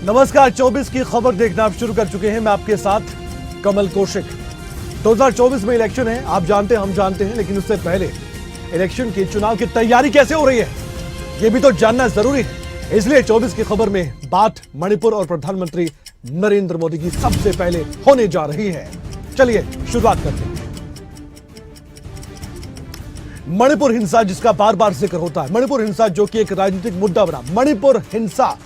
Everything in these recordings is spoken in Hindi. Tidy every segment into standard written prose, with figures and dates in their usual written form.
नमस्कार, 24 की खबर देखना आप शुरू कर चुके हैं। मैं आपके साथ कमल कौशिक। 2024 में इलेक्शन है, आप जानते हैं, हम जानते हैं, लेकिन उससे पहले इलेक्शन की चुनाव की तैयारी कैसे हो रही है ये भी तो जानना जरूरी है। इसलिए 24 की खबर में बात मणिपुर और प्रधानमंत्री नरेंद्र मोदी की सबसे पहले होने जा रही है। चलिए शुरुआत करते हैं। मणिपुर हिंसा जिसका बार बार जिक्र होता है, मणिपुर हिंसा जो कि एक राजनीतिक मुद्दा बना। मणिपुर हिंसा,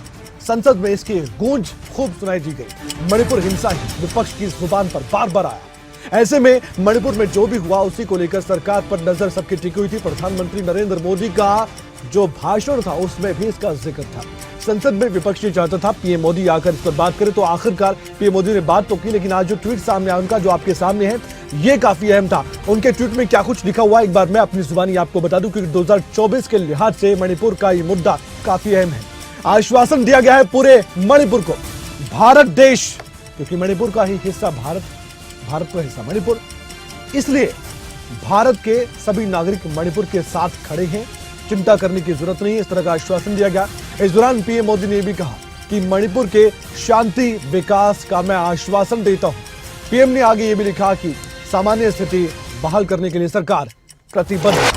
संसद में इसकी गूंज खूब सुनाई दी गई। मणिपुर हिंसा ही विपक्ष की जुबान पर बार बार आया। ऐसे में मणिपुर में जो भी हुआ उसी को लेकर सरकार पर नजर सबकी टिकी हुई थी। प्रधानमंत्री नरेंद्र मोदी का जो भाषण था उसमें भी इसका जिक्र था। संसद में विपक्ष ये चाहता था पीएम मोदी आकर इस पर बात करे, तो आखिरकार पीएम मोदी ने बात तो की, लेकिन आज जो ट्वीट सामने आया उनका, जो आपके सामने है, ये काफी अहम था। उनके ट्वीट में क्या कुछ लिखा हुआ एक बार मैं अपनी जुबानी आपको बता दूं, क्योंकि 2024 के लिहाज से मणिपुर का ये मुद्दा काफी अहम है। आश्वासन दिया गया है पूरे मणिपुर को, भारत देश, क्योंकि मणिपुर का ही हिस्सा भारत का हिस्सा मणिपुर, इसलिए भारत के सभी नागरिक मणिपुर के साथ खड़े हैं, चिंता करने की जरूरत नहीं है। इस तरह का आश्वासन दिया गया। इस दौरान पीएम मोदी ने भी कहा कि मणिपुर के शांति विकास का मैं आश्वासन देता हूं। पीएम ने आगे ये भी लिखा कि सामान्य स्थिति बहाल करने के लिए सरकार प्रतिबद्ध है।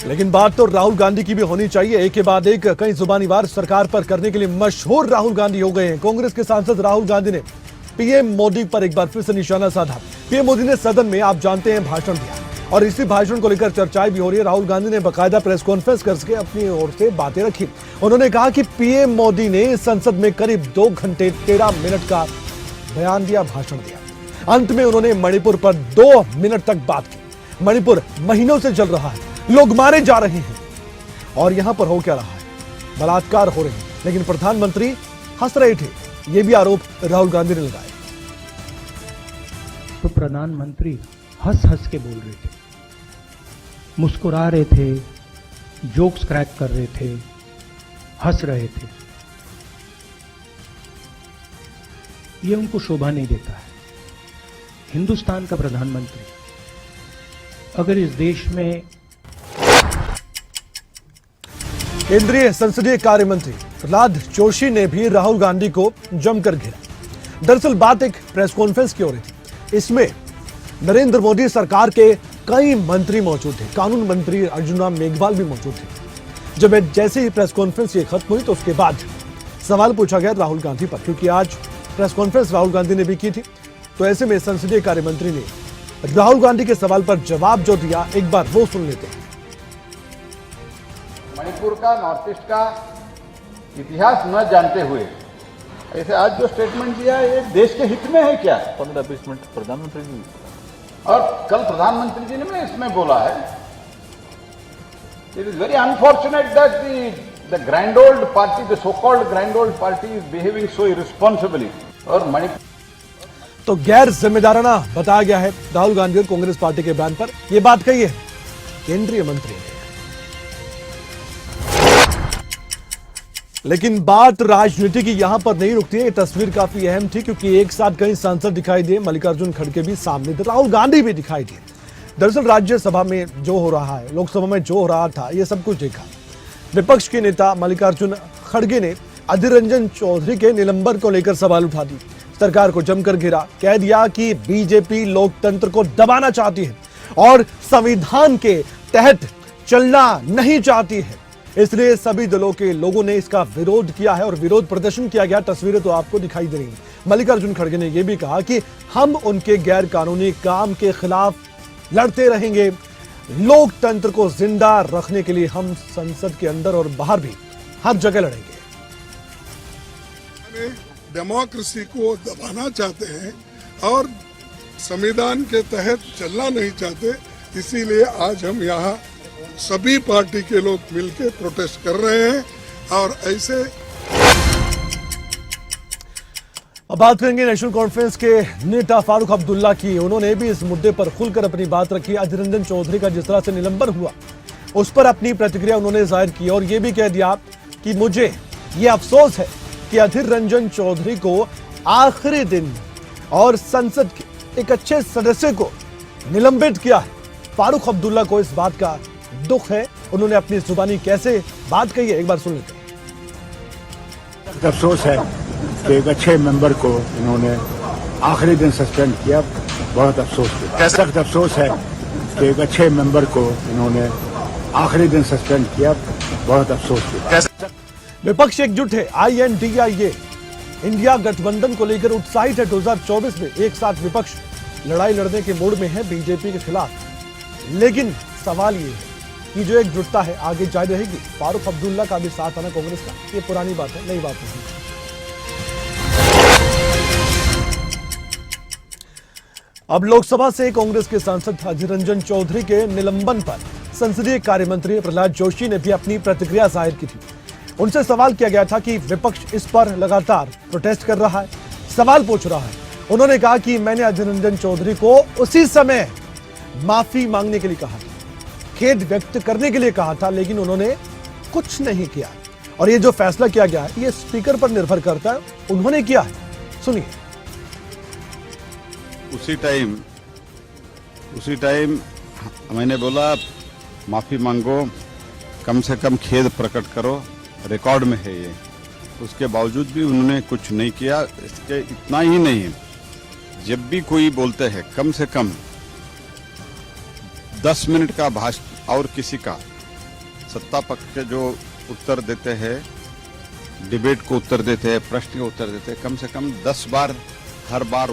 लेकिन बात तो राहुल गांधी की भी होनी चाहिए। एक के बाद एक कई जुबानी वार सरकार पर करने के लिए मशहूर राहुल गांधी हो गए हैं। कांग्रेस के सांसद राहुल गांधी ने पीएम मोदी पर एक बार फिर से निशाना साधा। पीएम मोदी ने सदन में, आप जानते हैं, भाषण दिया और इसी भाषण को लेकर चर्चाएं भी हो रही है। राहुल गांधी ने बाकायदा प्रेस कॉन्फ्रेंस करके अपनी ओर से बातें रखी। उन्होंने कहा कि पीएम मोदी ने संसद में करीब 2 घंटे 13 मिनट का बयान दिया, भाषण दिया। अंत में उन्होंने मणिपुर पर 2 मिनट तक बात की। मणिपुर महीनों से जल रहा है, लोग मारे जा रहे हैं और यहां पर हो क्या रहा है, बलात्कार हो रहे हैं, लेकिन प्रधानमंत्री हंस रहे थे। यह भी आरोप राहुल गांधी ने लगाया। तो प्रधानमंत्री हंस हंस के बोल रहे थे, मुस्कुरा रहे थे, जोक्स क्रैक कर रहे थे, हंस रहे थे। ये उनको शोभा नहीं देता है। हिंदुस्तान का प्रधानमंत्री अगर इस देश में केंद्रीय संसदीय कार्य मंत्री प्रहलाद जोशी ने भी राहुल गांधी को जमकर घेरा। दरअसल बात एक प्रेस कॉन्फ्रेंस की हो रही थी। इसमें नरेंद्र मोदी सरकार के कई मंत्री मौजूद थे। कानून मंत्री अर्जुन राम मेघवाल भी मौजूद थे। जब जैसे ही प्रेस कॉन्फ्रेंस ये खत्म हुई तो उसके बाद सवाल पूछा गया राहुल गांधी पर, क्योंकि आज प्रेस कॉन्फ्रेंस राहुल गांधी ने भी की थी। तो ऐसे में संसदीय कार्य मंत्री ने राहुल गांधी के सवाल पर जवाब जो दिया, एक बार वो सुन लेते हैं। मणिपुर का, नॉर्थ ईस्ट का इतिहास न जानते हुए ऐसे आज जो स्टेटमेंट दिया है, ये देश के हित में है क्या? 15-20 मिनट प्रधानमंत्री जी और कल प्रधानमंत्री जी ने इसमें बोला है, it is very unfortunate that the grand old party, the so called grand old party is behaving so irresponsibly. और मणिपुर तो गैर जिम्मेदाराना बताया गया है राहुल गांधी और कांग्रेस पार्टी के बयान पर। यह बात कही है केंद्रीय मंत्री ने। लेकिन बात राजनीति की यहां पर नहीं रुकती है। ये तस्वीर काफी अहम थी, क्योंकि एक साथ कई सांसद दिखाई दिए, मल्लिकार्जुन खड़गे भी सामने थे, राहुल गांधी भी दिखाई दिए। दरअसल राज्यसभा में जो हो रहा है, लोकसभा में जो हो रहा था, ये सब कुछ देखा। विपक्ष के नेता मल्लिकार्जुन खड़गे ने अधीर रंजन चौधरी के निलंबन को लेकर सवाल उठा दी, सरकार को जमकर घेरा, कह दिया कि बीजेपी लोकतंत्र को दबाना चाहती है और संविधान के तहत चलना नहीं चाहती है। इसलिए सभी दलों के लोगों ने इसका विरोध किया है और विरोध प्रदर्शन किया गया। तस्वीरें तो आपको दिखाई दे रही हैं। मल्लिकार्जुन खड़गे ने यह भी कहा कि हम उनके गैर कानूनी काम के खिलाफ लड़ते रहेंगे। लोकतंत्र को जिंदा रखने के लिए हम संसद के अंदर और बाहर भी हर जगह लड़ेंगे। डेमोक्रेसी को दबाना चाहते हैं और संविधान के तहत चलना नहीं चाहते, इसीलिए आज हम यहाँ सभी पार्टी के लोग मिलकर प्रोटेस्ट कर रहे हैं। और ऐसे अब बात करेंगे नेशनल कॉन्फ्रेंस के नेता फारूक अब्दुल्ला की। उन्होंने भी इस मुद्दे पर खुलकर अपनी बात रखी। अधीर रंजन चौधरी का जिस तरह से निलंबन हुआ उस पर अपनी प्रतिक्रिया उन्होंने जाहिर की और यह भी कह दिया कि मुझे यह अफसोस है कि अधीर रंजन चौधरी को आखिरी दिन और संसद के एक अच्छे सदस्य को निलंबित किया है। फारूक अब्दुल्ला को इस बात का दुख है। उन्होंने अपनी जुबानी कैसे बात कही है, एक बार सुन लेते हैं। सख्त अफसोस है कि एक अच्छे मेंबर को इन्होंने आखिरी दिन सस्पेंड किया। बहुत अफसोस किया। सख्त अफसोस है कि एक अच्छे मेंबर को इन्होंने आखिरी दिन सस्पेंड किया। बहुत अफसोस किया। विपक्ष एकजुट है। INDIA इंडिया गठबंधन को लेकर उत्साहित है। 2024 में एक साथ विपक्ष लड़ाई लड़ने के मूड में है बीजेपी के खिलाफ। लेकिन सवाल ये है कि जो एकजुटता है आगे जारी रहेगी। फारूक अब्दुल्ला का भी साथ आना कांग्रेस का, ये पुरानी बात है, नई बात नहीं। अब लोकसभा से कांग्रेस के सांसद अधीर रंजन चौधरी के निलंबन पर संसदीय कार्य मंत्री प्रहलाद जोशी ने भी अपनी प्रतिक्रिया जाहिर की थी। उनसे सवाल किया गया था कि विपक्ष इस पर लगातार प्रोटेस्ट कर रहा है, सवाल पूछ रहा है। उन्होंने कहा कि मैंने अधीर रंजन चौधरी को उसी समय माफी मांगने के लिए कहा था, खेद व्यक्त करने के लिए कहा था, लेकिन उन्होंने कुछ नहीं किया। और ये जो फैसला किया गया है ये स्पीकर पर निर्भर करता है, उन्होंने किया है। सुनिए। उसी टाइम मैंने बोला माफी मांगो, कम से कम खेद प्रकट करो, रिकॉर्ड में है ये। उसके बावजूद भी उन्होंने कुछ नहीं किया। इसके इतना ही नहीं, जब भी कोई बोलते हैं कम से कम 10 मिनट का भाषण और किसी का सत्ता पक्ष के जो उत्तर देते हैं, डिबेट को उत्तर देते हैं, प्रश्न को उत्तर देते हैं, कम से कम 10 बार हर बार।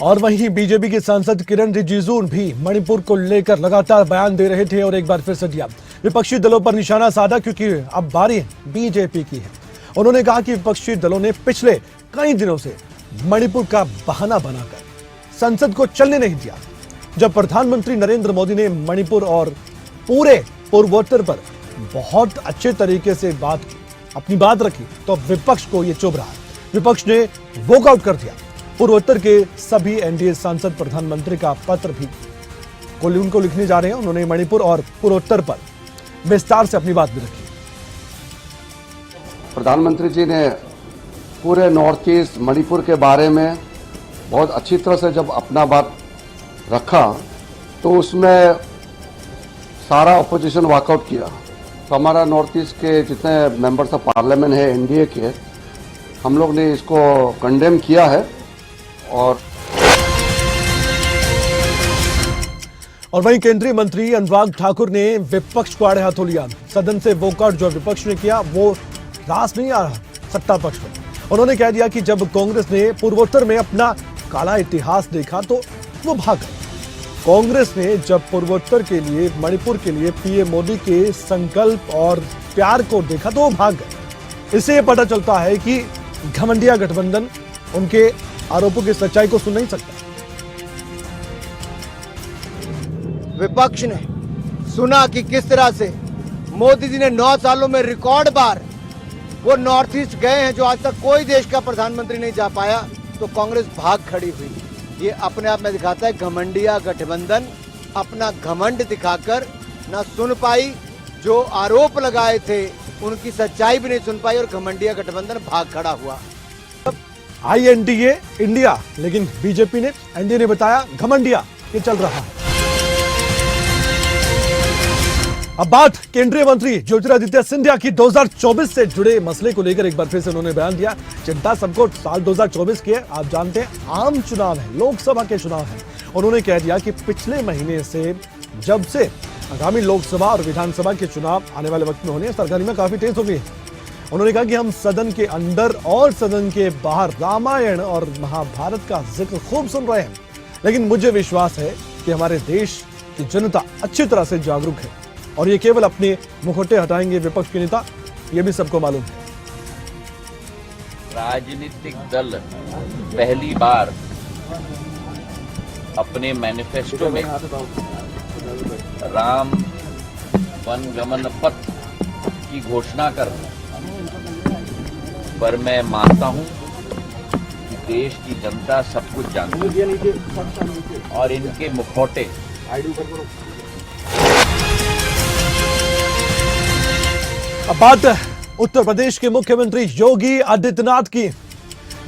और वहीं बीजेपी के सांसद किरण रिजिजू भी मणिपुर को लेकर लगातार बयान दे रहे थे और एक बार फिर से दिया विपक्षी दलों पर निशाना साधा, क्योंकि अब बारी बीजेपी की है। उन्होंने कहा कि विपक्षी दलों ने पिछले कई दिनों से मणिपुर का बहाना बनाकर संसद को चलने नहीं दिया। जब प्रधानमंत्री नरेंद्र मोदी ने मणिपुर और पूरे पूर्वोत्तर पर बहुत अच्छे तरीके से अपनी बात रखी, तो विपक्ष को यह चुभ रहा है। विपक्ष ने वॉकआउट कर दिया। पूर्वोत्तर के सभी एनडीए सांसद प्रधानमंत्री का पत्र भी उनको लिखने जा रहे हैं। उन्होंने मणिपुर और पूर्वोत्तर पर विस्तार से अपनी बात भी रखी। प्रधानमंत्री जी ने पूरे नॉर्थ ईस्ट मणिपुर के बारे में बहुत अच्छी तरह से जब अपना बात रखा, तो उसमें सारा अपोजिशन वॉकआउट किया। तो हमारा नॉर्थ ईस्ट के जितने मेंबर्स ऑफ पार्लियामेंट है एनडीए के, हम लोग ने इसको कंडेम किया है। और वहीं केंद्रीय मंत्री अनुराग ठाकुर ने विपक्ष को आड़े हाथों लिया। सदन से वॉकआउट जो विपक्ष ने किया वो रास नहीं आ रहा सत्ता पक्ष पर। उन्होंने कह दिया कि जब कांग्रेस ने पूर्वोत्तर में अपना काला इतिहास देखा तो वो भाग गए। कांग्रेस ने जब पूर्वोत्तर के लिए, मणिपुर के लिए पीएम मोदी के संकल्प और प्यार को देखा तो वो भाग गए। इससे ये पता चलता है कि घमंडिया गठबंधन उनके आरोपों की सच्चाई को सुन नहीं सकता। विपक्ष ने सुना कि किस तरह से मोदी जी ने 9 सालों में रिकॉर्ड बार वो नॉर्थ ईस्ट गए हैं, जो आज तक कोई देश का प्रधानमंत्री नहीं जा पाया, तो कांग्रेस भाग खड़ी हुई। ये अपने आप में दिखाता है घमंडिया गठबंधन अपना घमंड दिखाकर ना सुन पाई, जो आरोप लगाए थे उनकी सच्चाई भी नहीं सुन पाई, और घमंडिया गठबंधन भाग खड़ा हुआ। INDA इंडिया, लेकिन बीजेपी ने, एनडीए ने बताया घमंडिया ये चल रहा है। अब बात केंद्रीय मंत्री ज्योतिरादित्य सिंधिया की 2024 से जुड़े मसले को लेकर एक बार फिर से उन्होंने बयान दिया। चिंता सबको साल 2024 की है। आप जानते हैं आम चुनाव है, लोकसभा के चुनाव है। उन्होंने कह दिया कि पिछले महीने से जब से आगामी लोकसभा और विधानसभा के चुनाव आने वाले वक्त में होने, सरगर्मी में काफी तेज हो गई है। उन्होंने कहा कि हम सदन के अंदर और सदन के बाहर रामायण और महाभारत का जिक्र खूब सुन रहे हैं, लेकिन मुझे विश्वास है कि हमारे देश की जनता अच्छी तरह से जागरूक है और ये केवल अपने मुखौटे हटाएंगे विपक्ष के नेता, ये भी सबको मालूम है। राजनीतिक दल पहली बार अपने मैनिफेस्टो में राम वनगमन पथ की घोषणा कर रहे हैं, पर मैं मानता हूं कि देश की जनता सब कुछ जानती है और इनके मुखौटे अब बात उत्तर प्रदेश के मुख्यमंत्री योगी आदित्यनाथ की।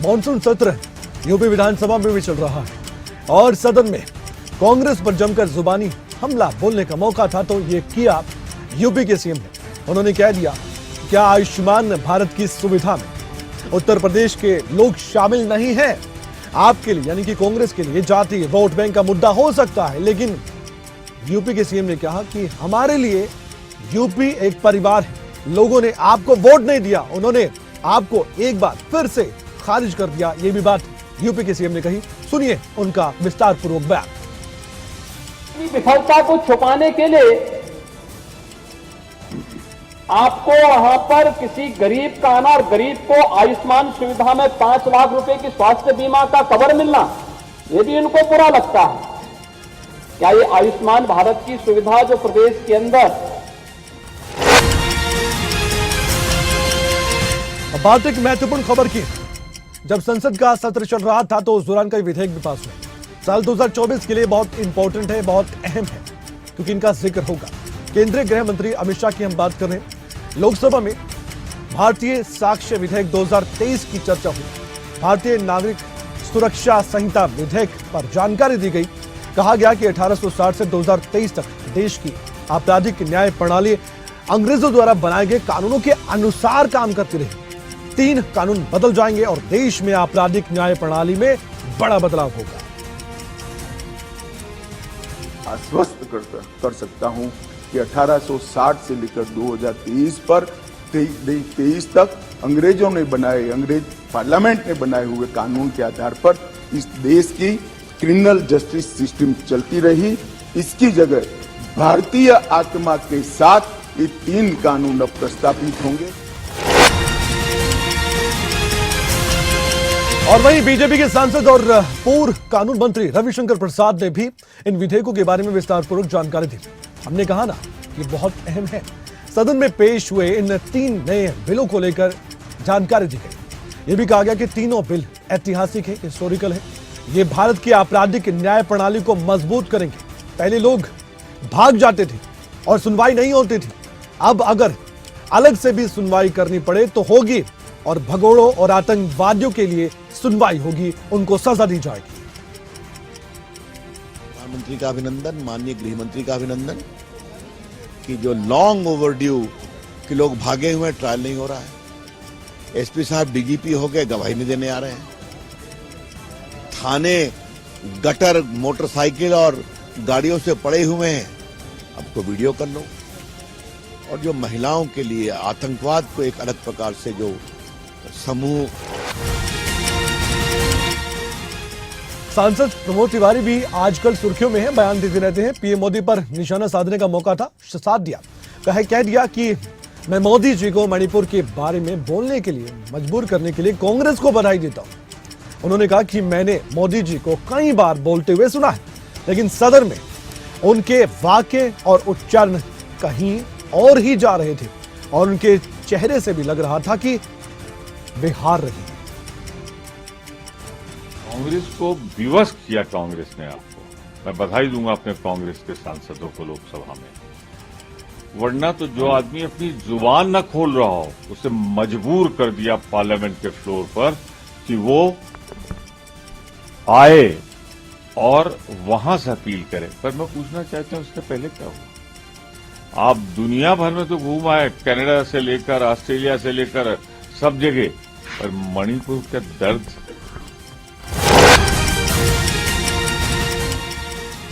मॉनसून सत्र यूपी विधानसभा में भी चल रहा है और सदन में कांग्रेस पर जमकर जुबानी हमला बोलने का मौका था, तो ये किया यूपी के सीएम ने। उन्होंने कह दिया क्या आयुष्मान भारत की सुविधा में उत्तर प्रदेश के लोग शामिल नहीं हैं? आपके लिए यानी कि कांग्रेस के लिए जाति वोट बैंक का मुद्दा हो सकता है, लेकिन यूपी के सीएम ने कहा कि हमारे लिए यूपी एक परिवार है। लोगों ने आपको वोट नहीं दिया, उन्होंने आपको एक बार फिर से खारिज कर दिया। ये भी बात यूपी के सीएम ने कही। सुनिए उनका विस्तार पूर्वक बयान। विफलता को छुपाने के लिए आपको वहां पर किसी गरीब का आना और गरीब को आयुष्मान सुविधा में 5 लाख रुपए की स्वास्थ्य बीमा का कवर मिलना, ये भी इनको बुरा लगता है। क्या ये आयुष्मान भारत की सुविधा जो प्रदेश के अंदर बात एक महत्वपूर्ण खबर की। जब संसद का सत्र चल रहा था तो उस दौरान कई विधेयक भी पास हुए। साल 2024 के लिए बहुत इंपॉर्टेंट है, बहुत अहम है, क्योंकि इनका जिक्र होगा। केंद्रीय गृह मंत्री अमित शाह की हम बात कर रहे हैं। लोकसभा में भारतीय साक्ष्य विधेयक 2023 की चर्चा हुई। भारतीय नागरिक सुरक्षा संहिता विधेयक पर जानकारी दी गई। कहा गया कि 1860 से 2023 तक देश की आपराधिक न्याय प्रणाली अंग्रेजों द्वारा बनाए गए कानूनों के अनुसार काम करती रही। 3 कानून बदल जाएंगे और देश में आपराधिक न्याय प्रणाली में बड़ा बदलाव होगा। आश्वस्त कर सकता हूं कि 1860 से लेकर 2023 पर 23 तक अंग्रेजों ने बनाए, अंग्रेज पार्लियामेंट ने बनाए हुए कानून के आधार पर इस देश की क्रिमिनल जस्टिस सिस्टम चलती रही। इसकी जगह भारतीय आत्मा के साथ ये 3 कानून अब प्रस्तावित होंगे। और वहीं बीजेपी के सांसद और पूर्व कानून मंत्री रविशंकर प्रसाद ने भी इन विधेयकों के बारे में विस्तारपूर्वक जानकारी दी। हमने कहा ना कि बहुत अहम है। सदन में पेश हुए इन 3 नए बिलों को लेकर जानकारी दी गई। यह भी कहा गया कि तीनों बिल ऐतिहासिक है, हिस्टोरिकल है। ये भारत की आपराधिक न्याय प्रणाली को मजबूत करेंगे। पहले लोग भाग जाते थे और सुनवाई नहीं होती थी। अब अगर अलग से भी सुनवाई करनी पड़े तो होगी, और भगोड़ों और आतंकवादियों के लिए सुनवाई होगी, उनको सजा दी जाएगी। प्रधानमंत्री का अभिनंदन, माननीय गृह मंत्री का अभिनंदन कि जो लॉन्ग ओवरड्यू कि लोग भागे हुए हैं, ट्रायल नहीं हो रहा है। एसपी साहब डीजीपी हो गए, गवाही नहीं देने आ रहे हैं। थाने गटर मोटरसाइकिल और गाड़ियों से पड़े हुए हैं, अब तो वीडियो कर लो। और जो महिलाओं के लिए आतंकवाद को एक अलग प्रकार से जो समूह। सांसद प्रमोद तिवारी भी आजकल सुर्खियों में है, बयान देते रहते हैं। पीएम मोदी पर निशाना साधने का मौका था, साथ दिया। कह दिया कि मैं मोदी जी को मणिपुर के बारे में बोलने के लिए मजबूर करने के लिए कांग्रेस को बधाई देता हूं। उन्होंने कहा कि मैंने मोदी जी को कई बार बोलते हुए सुना है, लेकिन सदन में उनके वाक्य और उच्चारण कहीं और ही जा रहे थे और उनके चेहरे से भी लग रहा था कि वे हार रही है। कांग्रेस को विवश किया कांग्रेस ने आपको। मैं बधाई दूंगा अपने कांग्रेस के सांसदों को लोकसभा में। वरना तो जो आदमी अपनी जुबान न खोल रहा हो, उसे मजबूर कर दिया पार्लियामेंट के फ्लोर पर कि वो आए और वहां से अपील करे। पर मैं पूछना चाहता हूं, इससे पहले क्या हुआ? आप दुनिया भर में तो घूम आए, कनाडा से लेकर ऑस्ट्रेलिया से लेकर सब जगह, पर मणिपुर का दर्द।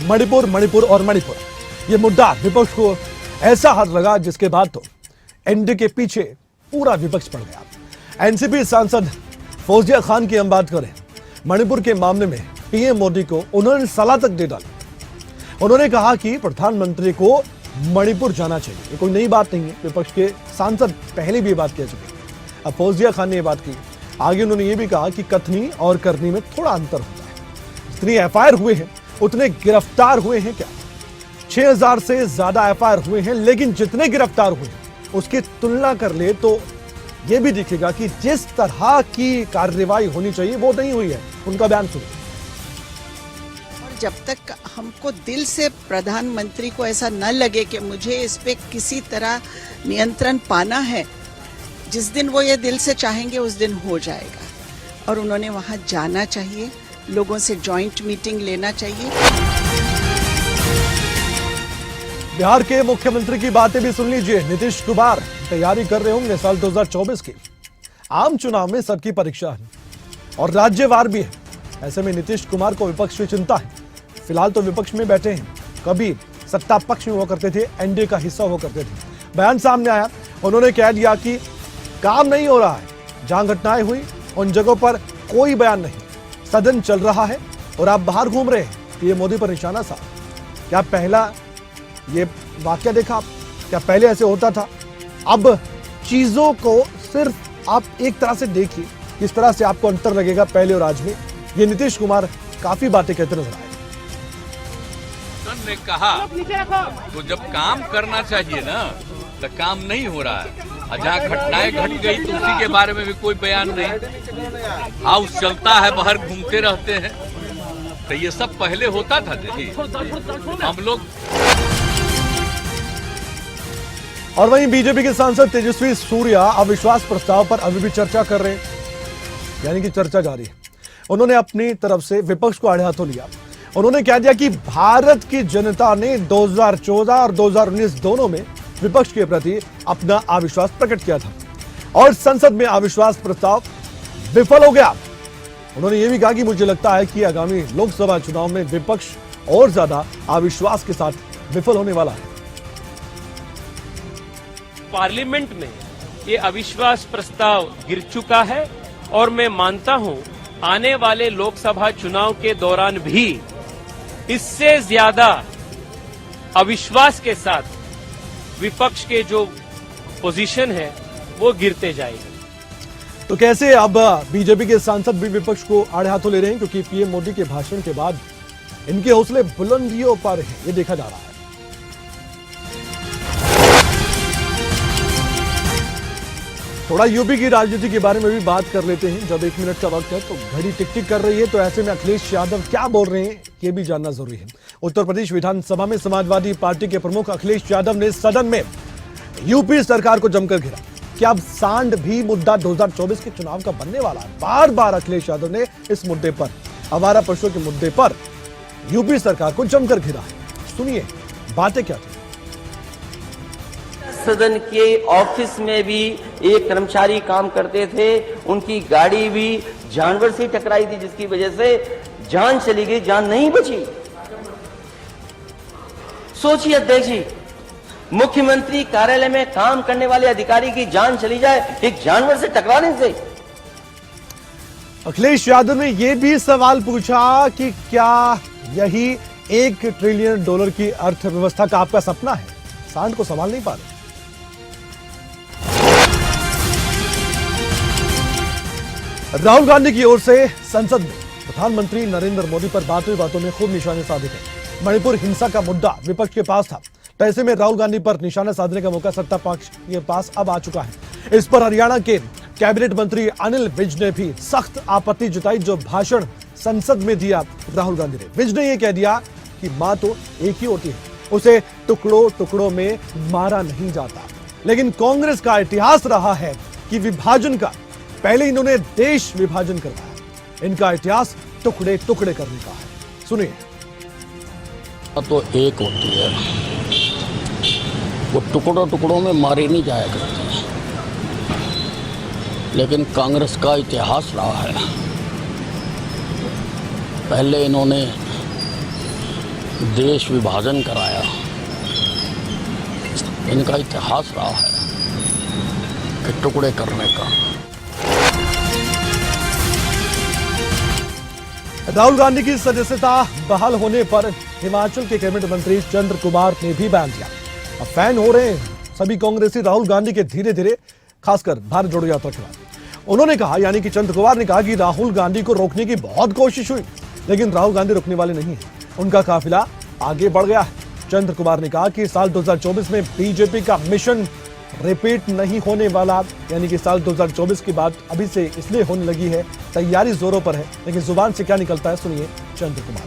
मणिपुर और मणिपुर, ये मुद्दा विपक्ष को ऐसा हाथ लगा जिसके बाद तो एनडीए के पीछे पूरा विपक्ष पड़ गया। एनसीपी सांसद फौजिया खान की हम बात करें। मणिपुर के मामले में पीएम मोदी को उन्होंने सलाह तक दे डाली। उन्होंने कहा कि प्रधानमंत्री को मणिपुर जाना चाहिए। ये कोई नई बात नहीं है, विपक्ष के सांसद पहले भी ये बात कह चुके हैं। अब फौजिया खान ने ये बात की। आगे उन्होंने ये भी कहा कि कथनी और करनी में थोड़ा अंतर होता है। जितनी एफआईआर हुए हैं उतने गिरफ्तार हुए हैं क्या? 6000 से ज्यादा एफआईआर हुए हैं, लेकिन जितने गिरफ्तार हुए उसकी तुलना कर ले तो यह भी दिखेगा कि जिस तरह की कार्रवाई होनी चाहिए वो नहीं हुई है। उनका बयान सुनिए। और जब तक हमको दिल से प्रधानमंत्री को ऐसा न लगे कि मुझे इस पे किसी तरह नियंत्रण पाना है, जिस दिन वो ये दिल से चाहेंगे उस दिन हो जाएगा। और उन्होंने वहां जाना चाहिए, लोगों से जॉइंट मीटिंग लेना चाहिए। बिहार के मुख्यमंत्री की बातें भी सुन लीजिए। नीतीश कुमार तैयारी कर रहे होंगे साल 2024 की। आम चुनाव में सबकी परीक्षा है और राज्यवार भी है। ऐसे में नीतीश कुमार को विपक्ष की चिंता है। फिलहाल तो विपक्ष में बैठे हैं, कभी सत्ता पक्ष में हुआ करते थे, एनडीए का हिस्सा हुआ करते थे। बयान सामने आया, उन्होंने कह दिया कि काम नहीं हो रहा है, जहां घटनाएं हुई उन जगहों पर कोई बयान नहीं, सदन चल रहा है और आप बाहर घूम रहे हैं। ये मोदी पर निशाना सा। क्या पहला ये वाकया देखा आप? क्या पहले ऐसे होता था? अब चीजों को सिर्फ आप एक तरह से देखिए, किस तरह से आपको अंतर लगेगा पहले और आज में। ये नीतीश कुमार काफी बातें कहते नजर आए। ने कहा तो जब काम करना चाहिए ना, तो काम नहीं हो रहा है। जहाँ घटनाएं घट गई तो उसी के बारे में भी कोई बयान नहीं। हाउस चलता है, बाहर घूमते रहते हैं। तो ये सब पहले होता था। देखिए हम लोग। और वहीं बीजेपी के सांसद तेजस्वी सूर्या अविश्वास प्रस्ताव पर अभी भी चर्चा कर रहे हैं, यानी कि चर्चा जारी है। उन्होंने अपनी तरफ से विपक्ष को आड़े हाथों लिया। उन्होंने कह दिया कि भारत की जनता ने 2014 और 2019 दोनों में विपक्ष के प्रति अपना अविश्वास प्रकट किया था और संसद में अविश्वास प्रस्ताव विफल हो गया। उन्होंने यह भी कहा कि मुझे लगता है कि आगामी लोकसभा चुनाव में विपक्ष और ज्यादा अविश्वास के साथ विफल होने वाला है। पार्लियामेंट में ये अविश्वास प्रस्ताव गिर चुका है और मैं मानता हूं आने वाले लोकसभा चुनाव के दौरान भी इससे ज्यादा अविश्वास के साथ विपक्ष के जो पोजीशन है वो गिरते जाएंगे। तो कैसे अब बीजेपी के सांसद भी विपक्ष को आड़े हाथों ले रहे हैं, क्योंकि पीएम मोदी के भाषण के बाद इनके हौसले बुलंदियों पर हैं, ये देखा जा रहा है। थोड़ा यूपी की राजनीति के बारे में भी बात कर लेते हैं। जब 1 मिनट का वक्त है तो घड़ी टिक टिक कर रही है, तो ऐसे में अखिलेश यादव क्या बोल रहे हैं ये भी जानना जरूरी है। उत्तर प्रदेश विधानसभा में समाजवादी पार्टी के प्रमुख अखिलेश यादव ने सदन में यूपी सरकार को जमकर घेरा कि अब सांड भी मुद्दा 2024 के चुनाव का बनने वाला है। बार बार अखिलेश यादव ने इस मुद्दे पर, आवारा पशुओं के मुद्दे पर यूपी सरकार को जमकर घेरा है। सुनिए बातें क्या थी। सदन के ऑफिस में भी एक कर्मचारी काम करते थे, उनकी गाड़ी भी जानवर से टकराई थी, जिसकी वजह से जान चली गई, जान नहीं बची। सोचिए अध्यक्ष जी, मुख्यमंत्री कार्यालय में काम करने वाले अधिकारी की जान चली जाए एक जानवर से टकराने से। अखिलेश यादव ने यह भी सवाल पूछा कि क्या यही $1 ट्रिलियन की अर्थव्यवस्था का आपका सपना है? सांड को संभाल नहीं पा रहे। राहुल गांधी की ओर से संसद में प्रधानमंत्री नरेंद्र मोदी पर बातों में खूब निशाने साधे गए। मणिपुर हिंसा का मुद्दा विपक्ष के पास था, तो ऐसे में राहुल गांधी पर निशाना साधने का मौका सत्ता पक्ष के पास अब आ चुका है। इस पर हरियाणा के कैबिनेट मंत्री अनिल विज ने भी सख्त आपत्ति जताई, जो भाषण संसद में दिया राहुल गांधी ने। विज ने यह कह दिया कि मां तो एक ही होती है, उसे टुकड़ों टुकड़ों में मारा नहीं जाता। लेकिन कांग्रेस का इतिहास रहा है कि विभाजन का, पहले इन्होंने देश विभाजन करवाया, इनका इतिहास टुकड़े टुकड़े करने का है। सुनिए। तो एक होती है, वो टुकड़ों टुकड़ों में मारे नहीं जाया करती, लेकिन कांग्रेस का इतिहास रहा है, पहले इन्होंने देश विभाजन कराया, इनका इतिहास रहा है कि टुकड़े करने का। राहुल गांधी की सदस्यता बहाल होने पर हिमाचल के कैबिनेट मंत्री चंद्र कुमार ने भी बयान दिया। अब फैन हो रहे हैं सभी कांग्रेसी राहुल गांधी के धीरे धीरे, खासकर भारत जोड़ो यात्रा के बाद। उन्होंने कहा, यानी कि चंद्र कुमार ने कहा कि राहुल गांधी को रोकने की बहुत कोशिश हुई, लेकिन राहुल गांधी रुकने वाले नहीं है, उनका काफिला आगे बढ़ गया है। चंद्र कुमार ने कहा कि साल 2024 में बीजेपी का मिशन रिपीट नहीं होने वाला, यानी कि साल 2024 की बात अभी से इसलिए होने लगी है, तैयारी जोरों पर है, लेकिन जुबान से क्या निकलता है सुनिए चंद्र कुमार।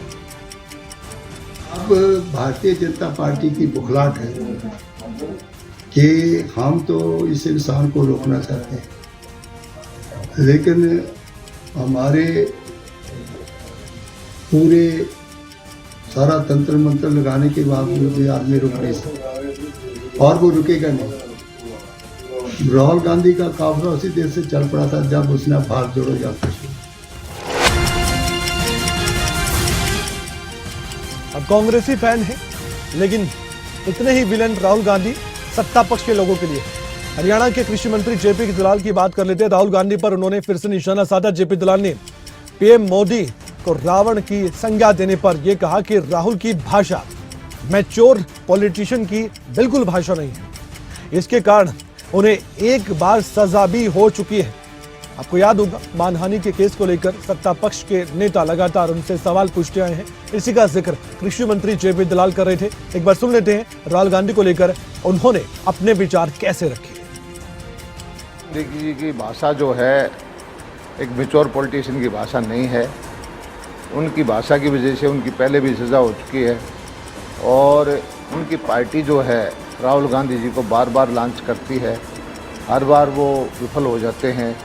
अब भारतीय जनता पार्टी की बुखलाहट है कि हम तो इस इंसान को रोकना चाहते हैं, लेकिन हमारे पूरे सारा तंत्र मंत्र लगाने के बावजूद भी आदमी रुक नहीं सकता, और वो रुकेगा नहीं। राहुल गांधी का काफिला उसी देश से चल पड़ा था जब उसने भारत जोड़ो यात्रा शुरू। अब कांग्रेसी फैन है, लेकिन इतने ही विलेन राहुल गांधी सत्ता पक्ष के लोगों के लिए। हरियाणा के कृषि मंत्री जेपी दलाल की बात कर लेते हैं। राहुल गांधी पर उन्होंने फिर से निशाना साधा। जेपी दलाल ने पीएम मोदी को रावण की संज्ञा देने पर यह कहा कि राहुल की भाषा मैच्योर पॉलिटिशियन की बिल्कुल भाषा नहीं है। इसके कारण उन्हें एक बार सजा भी हो चुकी है। आपको याद होगा, मानहानि के केस को लेकर सत्ता पक्ष के नेता लगातार उनसे सवाल पूछते आए हैं। इसी का जिक्र कृषि मंत्री जेपी दलाल कर रहे थे। एक बार सुन लेते हैं राहुल गांधी को लेकर उन्होंने अपने विचार कैसे रखे। जी की भाषा जो है एक मैच्योर पॉलिटिशियन की भाषा नहीं है। उनकी भाषा की वजह से उनकी पहले भी सजा हो चुकी है और उनकी पार्टी जो है राहुल गांधी जी को बार बार लॉन्च करती है, हर बार वो विफल हो जाते हैं।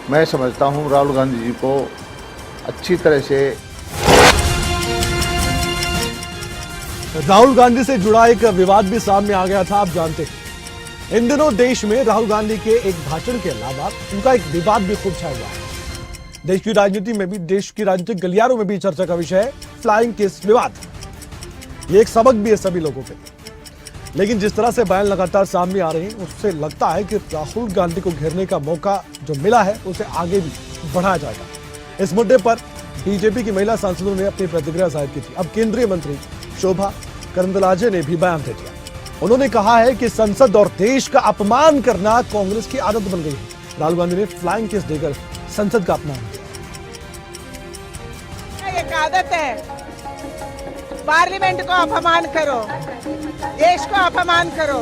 मैं समझता हूं राहुल गांधी जी को अच्छी तरह से। राहुल गांधी से जुड़ा एक विवाद भी सामने आ गया था। आप जानते हैं इन दिनों देश में राहुल गांधी के एक भाषण के अलावा उनका एक विवाद भी खूब छाया हुआ है। देश की राजनीति में भी, देश की राजनीतिक गलियारों में भी चर्चा का विषय है फ्लाइंग किस विवाद। ये एक सबक भी है सभी लोगों पे। लेकिन जिस तरह से बयान लगातार सामने आ रहे हैं, उससे लगता है कि राहुल गांधी को घेरने का मौका जो मिला है उसे आगे भी बढ़ाया जाएगा। इस मुद्दे पर बीजेपी की महिला सांसदों ने अपनी प्रतिक्रिया जाहिर की थी। अब केंद्रीय मंत्री शोभा करंदलाजे ने भी बयान दे दिया। उन्होंने कहा है कि संसद और देश का अपमान करना कांग्रेस की आदत बन गई है। राहुल गांधी ने फ्लाइंग किस देकर संसद का अपमान किया। एक आदत है, पार्लियामेंट को अपमान करो, देश को अपमान करो।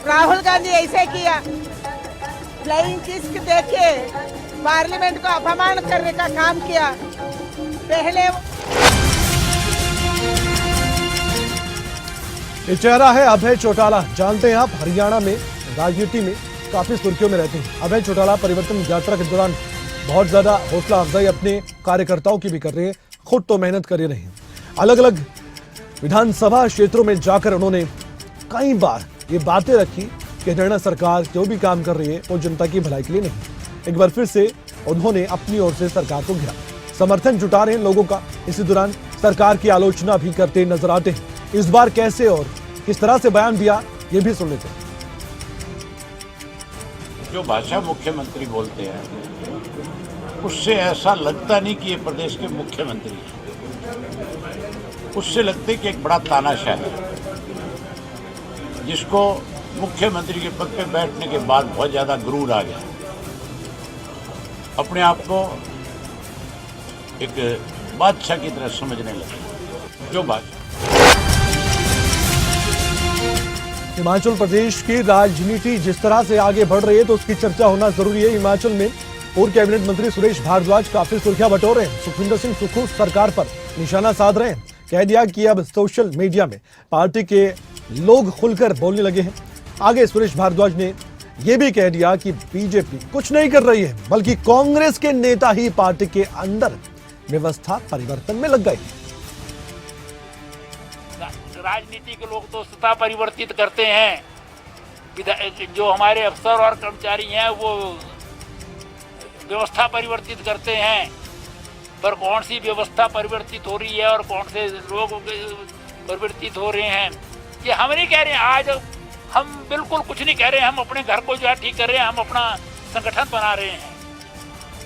राहुल गांधी ऐसे किया, फ्लाइंग किस देके पार्लियामेंट को अपमान करने का काम किया। पहले ये चेहरा है अभय चौटाला। जानते हैं आप, हरियाणा में राजनीति में काफी सुर्खियों में रहते हैं। अभय चौटाला परिवर्तन यात्रा के दौरान बहुत ज्यादा हौसला अफजाई अपने कार्यकर्ताओं की भी कर रहे हैं, खुद तो मेहनत कर ही रहे हैं। अलग अलग विधानसभा क्षेत्रों में जाकर उन्होंने कई बार ये बातें रखी कि हरियाणा सरकार जो भी काम कर रही है वो जनता की भलाई के लिए नहीं। एक बार फिर से उन्होंने अपनी ओर से सरकार को घेरा, समर्थन जुटा रहे हैं लोगों का। इसी दौरान सरकार की आलोचना भी करते नजर आते हैं। इस बार कैसे और किस तरह से बयान दिया, ये भी सुन लेते हैं। जो भाषा मुख्यमंत्री बोलते हैं उससे ऐसा लगता नहीं कि ये प्रदेश के मुख्यमंत्री हैं। उससे लगते कि एक बड़ा तानाशाह है जिसको मुख्यमंत्री के पद पे बैठने के बाद बहुत ज्यादा गुरूर आ गया, अपने आप को एक बादशाह की तरह समझने लगे। जो बात हिमाचल प्रदेश की राजनीति जिस तरह से आगे बढ़ रही है तो उसकी चर्चा होना जरूरी है। हिमाचल में पूर्व कैबिनेट मंत्री सुरेश भारद्वाज काफी सुर्खियां बटोर रहे हैं। सुखविंदर सिंह सुक्खू सरकार पर निशाना साध रहे हैं। कह दिया कि अब सोशल मीडिया में पार्टी के लोग खुलकर बोलने लगे हैं। आगे सुरेश भारद्वाज ने यह भी कह दिया कि बीजेपी कुछ नहीं कर रही है, बल्कि कांग्रेस के नेता ही पार्टी के अंदर व्यवस्था परिवर्तन में लग गए। राजनीति के लोग तो सत्ता परिवर्तित करते हैं, जो हमारे अफसर और कर्मचारी हैं वो व्यवस्था परिवर्तित करते हैं। पर कौन सी व्यवस्था परिवर्तित हो रही है और कौन से लोग परिवर्तित हो रहे हैं, ये हम नहीं कह रहे हैं। आज हम बिल्कुल कुछ नहीं कह रहे हैं। हम अपने घर को जो है ठीक कर रहे हैं, हम अपना संगठन बना रहे हैं।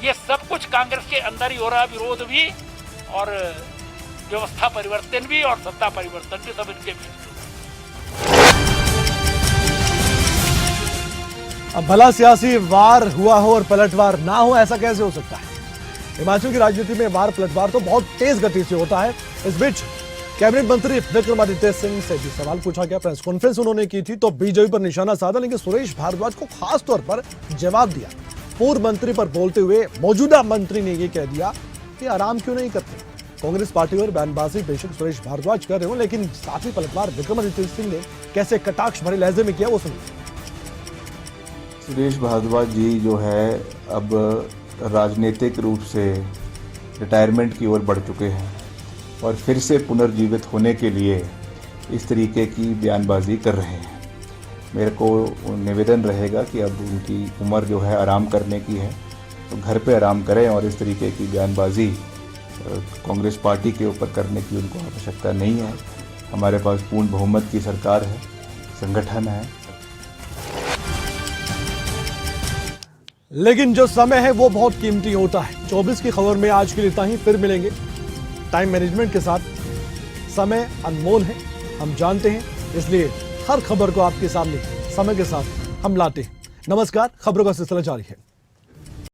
ये सब कुछ कांग्रेस के अंदर ही हो रहा है, विरोध भी और व्यवस्था परिवर्तन भी और सत्ता परिवर्तन भी, सब इनके बीच। अब भला सियासी वार हुआ हो और पलटवार ना हो, ऐसा कैसे हो सकता है? हिमाचल की राजनीति में वार पलटवार तो बहुत तेज गति से होता है। इस बीच कैबिनेट मंत्री विक्रमादित्य सिंह से भी सवाल पूछा गया। प्रेस कॉन्फ्रेंस उन्होंने की थी तो बीजेपी पर निशाना साधा, लेकिन सुरेश भारद्वाज को खास तौर पर जवाब दिया। पूर्व मंत्री पर बोलते हुए मौजूदा मंत्री ने यह कह दिया कि आराम क्यों नहीं करते। कांग्रेस पार्टी पर बयानबाजी बेशक सुरेश भारद्वाज कर रहे हो, लेकिन साथ ही पलटवार विक्रमादित्य सिंह ने कैसे कटाक्ष भरे लहजे में किया, वो सुनिए। सुरेश भारद्वाज जी जो है अब राजनीतिक रूप से रिटायरमेंट की ओर बढ़ चुके हैं और फिर से पुनर्जीवित होने के लिए इस तरीके की बयानबाजी कर रहे हैं। मेरे को निवेदन रहेगा कि अब उनकी उम्र जो है आराम करने की है, तो घर पे आराम करें और इस तरीके की बयानबाजी कांग्रेस पार्टी के ऊपर करने की उनको आवश्यकता नहीं है। हमारे पास पूर्ण बहुमत की सरकार है, संगठन है। लेकिन जो समय है वो बहुत कीमती होता है। 24 की खबर में आज के लिए इतना ही, फिर मिलेंगे टाइम मैनेजमेंट के साथ। समय अनमोल है, हम जानते हैं, इसलिए हर खबर को आपके सामने समय के साथ हम लाते हैं। नमस्कार, खबरों का सिलसिला जारी है।